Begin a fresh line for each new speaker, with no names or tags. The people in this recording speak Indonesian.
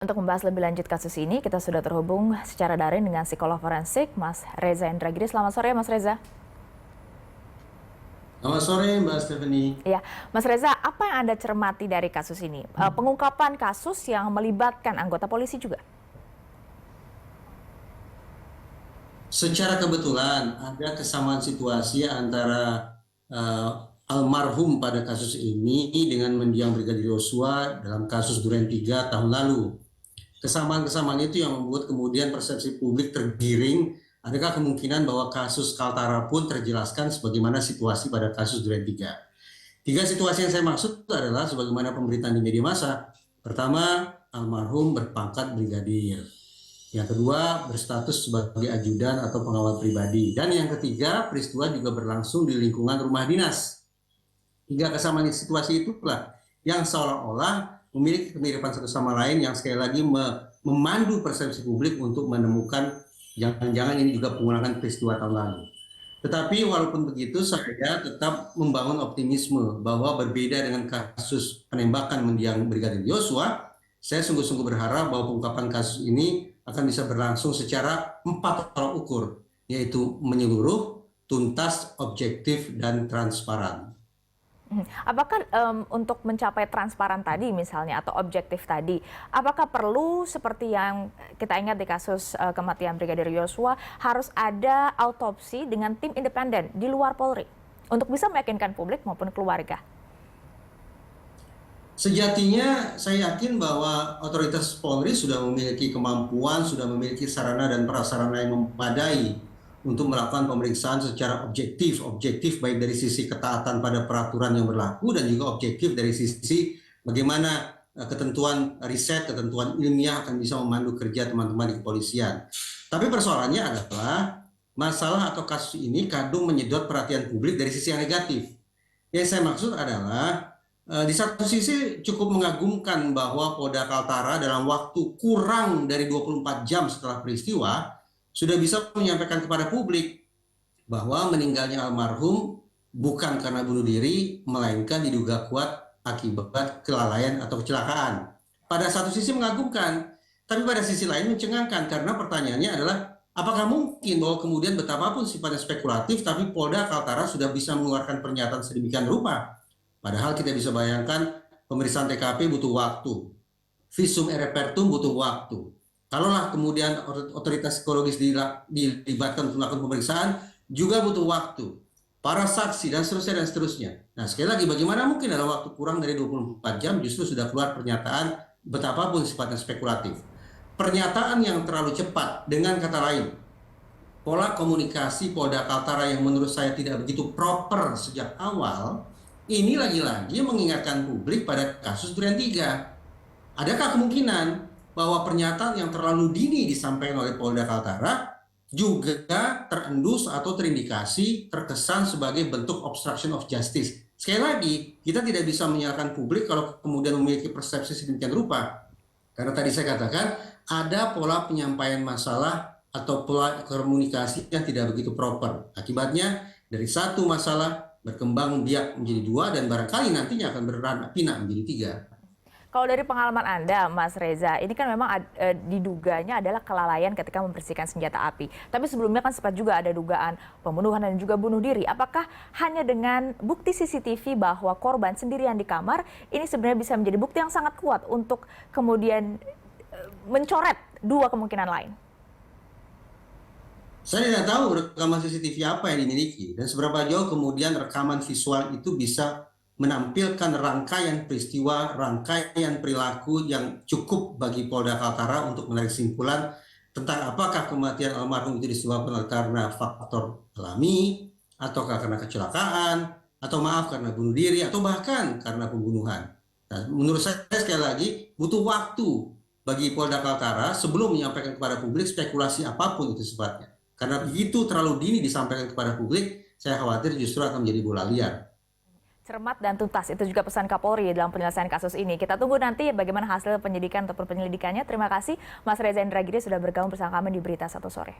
Untuk membahas lebih lanjut kasus ini, kita sudah terhubung secara daring dengan psikolog forensik, Mas Reza Indragiri. Selamat sore, Mas Reza.
Selamat sore, Mbak Stephanie.
Ya, Mas Reza, apa yang Anda cermati dari kasus ini? Pengungkapan kasus yang melibatkan anggota polisi juga?
Secara kebetulan ada kesamaan situasi antara eh, almarhum pada kasus ini dengan mendiang Brigadir Yosua dalam kasus Duren 3 tahun lalu. Kesamaan-kesamaan itu yang membuat kemudian persepsi publik tergiring. Adakah kemungkinan bahwa kasus Kaltara pun terjelaskan sebagaimana situasi pada kasus Duren 3? Tiga situasi yang saya maksud adalah sebagaimana pemberitaan di media massa. Pertama, almarhum berpangkat brigadir. Yang kedua, berstatus sebagai ajudan atau pengawal pribadi. Dan yang ketiga, peristiwa juga berlangsung di lingkungan rumah dinas. Tiga kesamaan situasi itulah yang seolah-olah memiliki kemiripan satu sama lain yang sekali lagi memandu persepsi publik untuk menemukan jangan-jangan ini juga pengulangan peristiwa tahun lalu. Tetapi walaupun begitu, saya tetap membangun optimisme bahwa berbeda dengan kasus penembakan mendiang Brigadir Yosua, saya sungguh-sungguh berharap bahwa pengungkapan kasus ini akan bisa berlangsung secara 4 tolak ukur, yaitu menyeluruh, tuntas, objektif, dan transparan.
Apakah untuk mencapai transparan tadi misalnya atau objektif tadi, apakah perlu seperti yang kita ingat di kasus kematian Brigadir Yosua harus ada autopsi dengan tim independen di luar Polri untuk bisa meyakinkan publik maupun keluarga?
Sejatinya saya yakin bahwa otoritas Polri sudah memiliki kemampuan, sudah memiliki sarana dan prasarana yang memadai untuk melakukan pemeriksaan secara objektif baik dari sisi ketaatan pada peraturan yang berlaku dan juga objektif dari sisi bagaimana ketentuan riset, ketentuan ilmiah akan bisa memandu kerja teman-teman di kepolisian. Tapi persoalannya adalah masalah atau kasus ini kadung menyedot perhatian publik dari sisi yang negatif. Yang saya maksud adalah di satu sisi cukup mengagumkan bahwa Polda Kaltara dalam waktu kurang dari 24 jam setelah peristiwa sudah bisa menyampaikan kepada publik bahwa meninggalnya almarhum bukan karena bunuh diri, melainkan diduga kuat akibat kelalaian atau kecelakaan. Pada satu sisi mengagumkan, tapi pada sisi lain mencengangkan karena pertanyaannya adalah apakah mungkin bahwa kemudian betapapun sifatnya spekulatif, tapi Polda Kaltara sudah bisa mengeluarkan pernyataan sedemikian rupa. Padahal kita bisa bayangkan pemeriksaan TKP butuh waktu, visum et repertum butuh waktu. Kalaulah kemudian otoritas psikologis dilibatkan untuk melakukan pemeriksaan, juga butuh waktu. Para saksi dan seterusnya dan seterusnya. Nah sekali lagi bagaimana mungkin dalam waktu kurang dari 24 jam justru sudah keluar pernyataan betapapun sifatnya spekulatif. Pernyataan yang terlalu cepat, dengan kata lain, pola komunikasi Polda Kaltara yang menurut saya tidak begitu proper sejak awal, ini lagi-lagi mengingatkan publik pada kasus Duren 3. Adakah kemungkinan bahwa pernyataan yang terlalu dini disampaikan oleh Polda Kaltara juga terendus atau terindikasi terkesan sebagai bentuk obstruction of justice? Sekali lagi, kita tidak bisa menyalahkan publik kalau kemudian memiliki persepsi sedemikian rupa. Karena tadi saya katakan, ada pola penyampaian masalah atau pola komunikasi yang tidak begitu proper. Akibatnya, dari satu masalah berkembang biak menjadi dua dan barangkali nantinya akan beranak pinak menjadi tiga.
Kalau dari pengalaman Anda, Mas Reza, ini kan memang diduganya adalah kelalaian ketika membersihkan senjata api. Tapi sebelumnya kan sempat juga ada dugaan pembunuhan dan juga bunuh diri. Apakah hanya dengan bukti CCTV bahwa korban sendirian di kamar, ini sebenarnya bisa menjadi bukti yang sangat kuat untuk kemudian mencoret dua kemungkinan lain?
Saya tidak tahu rekaman CCTV apa yang dimiliki dan seberapa jauh kemudian rekaman visual itu bisa menampilkan rangkaian peristiwa, rangkaian perilaku yang cukup bagi Polda Kaltara untuk menarik kesimpulan tentang apakah kematian almarhum itu disebabkan karena faktor alami, ataukah karena kecelakaan, atau maaf karena bunuh diri, atau bahkan karena pembunuhan. Nah, menurut saya sekali lagi butuh waktu bagi Polda Kaltara sebelum menyampaikan kepada publik spekulasi apapun itu sifatnya. Karena begitu terlalu dini disampaikan kepada publik, saya khawatir justru akan menjadi bola liar.
Cermat dan tuntas, itu juga pesan Kapolri dalam penyelesaian kasus ini. Kita tunggu nanti bagaimana hasil penyidikan ataupun penyelidikannya. Terima kasih Mas Reza Indragiri sudah bergabung bersama kami di Berita Satu Sore.